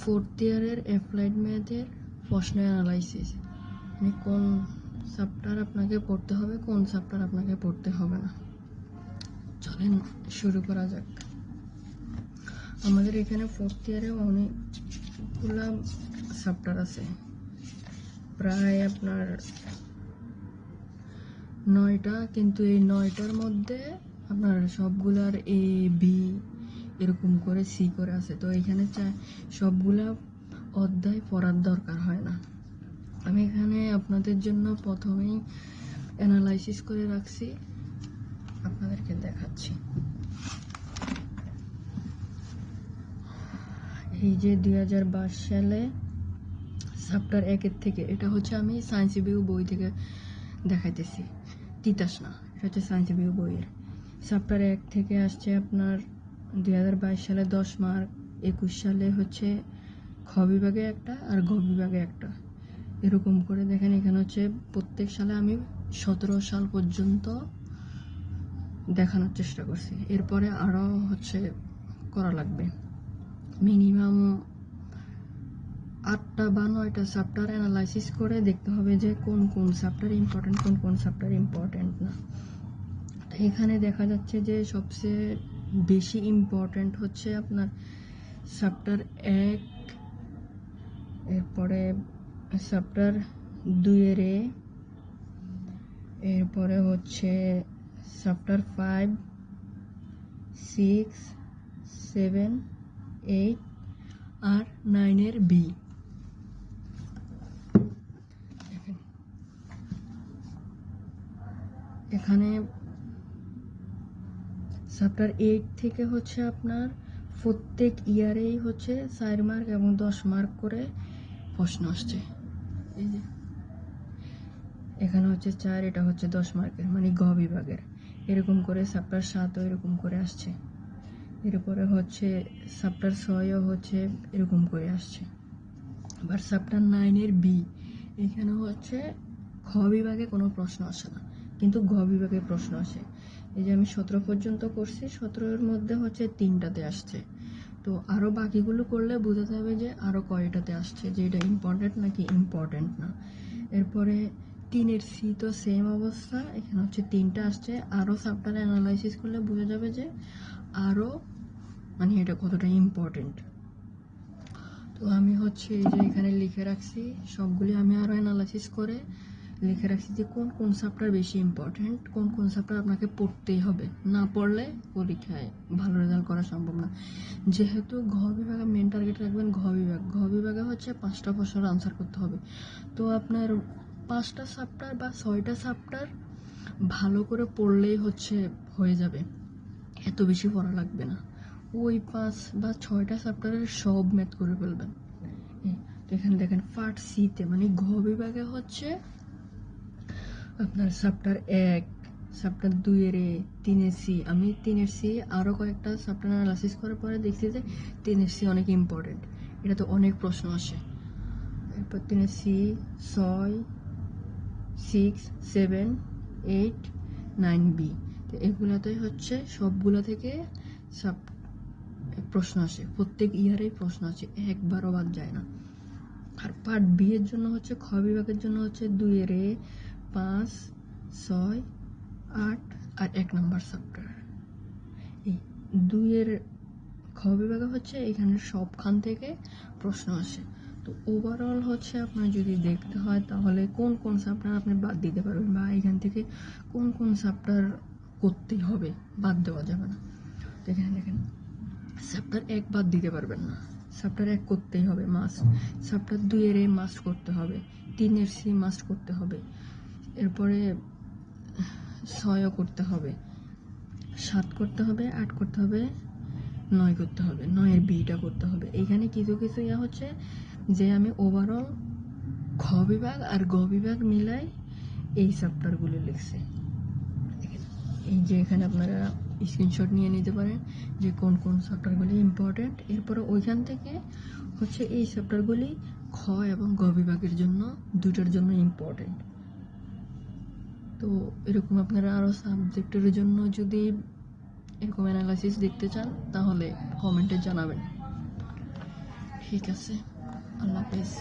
4th ইয়ারের applied ম্যাথের প্রশ্ন অ্যানালাইসিস, মানে কোন চ্যাপ্টার আপনাকে পড়তে হবে, কোন চ্যাপ্টার আপনাকে পড়তে হবে না। চলেন শুরু করা যাক। আমাদের এখানে 4th ইয়ারে অনেকগুলা চ্যাপ্টার আছে, প্রায় আপনার 9টা, কিন্তু এই 9টার মধ্যে আপনার সবগুলার এ বি এরকম করে সি করে আছে। তো এখানে সবগুলা অধ্যায় পড়ার দরকার হয় না। আমি এখানে আপনাদের জন্য প্রথমেই অ্যানালাইসিস করে রাখছি, আপনাদেরকে দেখাচ্ছি। এই যে 2022 সালে চ্যাপ্টার 1 থেকে, এটা হচ্ছে আমি সায়েন্স বিউ বই থেকে দেখাইতেছি, তিতাস না, এটা হচ্ছে সায়েন্স বিউ বইয়ের। চ্যাপ্টার 1 থেকে আসছে আপনার 2022 সালে 10 মার্ক, 21 সালে হচ্ছে খ বিভাগে একটা আর গ বিভাগে একটা, এরকম করে দেখেন। এখানে হচ্ছে প্রত্যেক সালে আমি 17 সাল পর্যন্ত দেখানোর চেষ্টা করছি। এরপরে আরও হচ্ছে করা লাগবে, মিনিমাম 8টা বা 9টা চ্যাপ্টার অ্যানালাইসিস করে দেখতে হবে যে কোন কোন চ্যাপ্টার ইম্পর্টেন্ট, কোন কোন চ্যাপ্টার ইম্পর্টেন্ট না। তো এখানে দেখা যাচ্ছে যে সবচেয়ে বেশি ইম্পর্টেন্ট হচ্ছে আপনার চ্যাপ্টার 1, এরপরে চ্যাপ্টার 2 এর এ, এরপরে হচ্ছে চ্যাপ্টার 5, 6, 7, 8 আর 9 এর বি। এখানে চ্যাপ্টার 8 থেকে হচ্ছে আপনার প্রত্যেক ইয়ারেই হচ্ছে 4 মার্ক এবং 10 মার্ক করে প্রশ্ন আসছে। এই যে এখানে হচ্ছে 4, এটা হচ্ছে 10 মার্কের, মানে গ বিভাগের। এরকম করে চ্যাপ্টার 7ও এরকম করে আসছে। এরপরে হচ্ছে চ্যাপ্টার 6ও হচ্ছে এরকম করে আসছে। আবার চ্যাপ্টার 9 এর বি, এখানে হচ্ছে খ বিভাগে কোনো প্রশ্ন আসে না, কিন্তু গ বিভাগে প্রশ্ন আসে। এই যে আমি 17 পর্যন্ত করছি, 17-এর মধ্যে হচ্ছে 3টাতে আসছে। তো আরও বাকিগুলো করলে বোঝাতে হবে যে আরও কয়টাতে আসছে, যে এটা ইম্পর্টেন্ট নাকি ইম্পর্টেন্ট না। এরপরে 3-এর সি তো সেম অবস্থা, এখানে হচ্ছে 3টা আসছে। আরও চ্যাপ্টার অ্যানালাইসিস করলে বোঝা যাবে যে আরও মানে এটা কতটা ইম্পর্টেন্ট। তো আমি হচ্ছে এই যে এখানে লিখে রাখছি সবগুলি, আমি আরও অ্যানালাইসিস করে লিখে রাখছি যে কোন কোন চ্যাপ্টার বেশি ইম্পর্টেন্ট, কোন কোন চ্যাপ্টার আপনাকে পড়তেই হবে, না পড়লে পরীক্ষায় ভালো রেজাল্ট করা সম্ভব না। যেহেতু ঘ বিভাগে মেন টার্গেট রাখবেন, ঘ বিভাগে হচ্ছে 5টা প্রশ্নের আনসার করতে হবে। তো আপনার 5টা চ্যাপ্টার বা 6টা চ্যাপ্টার ভালো করে পড়লেই হচ্ছে হয়ে যাবে, এত বেশি পড়া লাগবে না। ওই 5 বা 6টা চ্যাপ্টারের সব ম্যাথ করে ফেলবেন। তো এখানে দেখেন পার্ট সিতে, মানে ঘ বিভাগে হচ্ছে আপনার চ্যাপ্টার 1, চ্যাপ্টার 2 এর এ, 3-এর সি। আমি 3-এর সি আরও কয়েকটা চ্যাপ্টার অ্যানালাইসিস করার পরে দেখছি যে 3-এর সি অনেক ইম্পর্টেন্ট, এটা তো অনেক প্রশ্ন আসে। এরপর 3-এর সি 6, 6, 7, 8, 9 বি। তো এগুলাতেই হচ্ছে সবগুলো থেকে প্রশ্ন আসে, প্রত্যেক ইয়ারেই প্রশ্ন আসে, একবারও বাদ যায় না। আর পার্ট বি এর জন্য হচ্ছে, খ বিভাগের জন্য হচ্ছে 2 এর এ, 5, 6, 8 আর 1 নম্বর চ্যাপ্টার। এই 2 এর খ বিভাগে হচ্ছে এখানে সবখান থেকে প্রশ্ন আসে। তো ওভারঅল হচ্ছে আপনার যদি দেখতে হয় তাহলে কোন কোন চ্যাপ্টার আপনি বাদ দিতে পারবেন, বা এখান থেকে কোন কোন চ্যাপ্টার করতেই হবে, বাদ দেওয়া যাবে না। তো এখানে দেখেন চ্যাপ্টার 1 বাদ দিতে পারবেন না, চ্যাপ্টার 1 করতেই হবে মাস্ট। চ্যাপ্টার 2 এর এ মাস্ট করতে হবে, 3-এর সি মাস্ট করতে হবে, এরপরে 6ও করতে হবে, 7 করতে হবে, 8 করতে হবে, 9 করতে হবে, 9-এর বিটা করতে হবে। এখানে কিছু কিছু ইয়া হচ্ছে যে আমি ওভারঅল খ বিভাগ আর গ বিভাগ মিলাই এই চ্যাপ্টারগুলো লিখছি। এই যে এখানে আপনারা স্ক্রিনশট নিয়ে নিতে পারেন যে কোন কোন চ্যাপ্টারগুলি ইম্পর্টেন্ট। এরপরে ওইখান থেকে হচ্ছে এই চ্যাপ্টারগুলি খ এবং গ বিভাগের জন্য, দুটার জন্য ইম্পর্টেন্ট। তো এরকম আপনারা আরও সাবজেক্টের জন্য যদি এরকম অ্যানালাইসিস দেখতে চান তাহলে কমেন্টে জানাবেন। ঠিক আছে, আল্লাহ হাফেজ।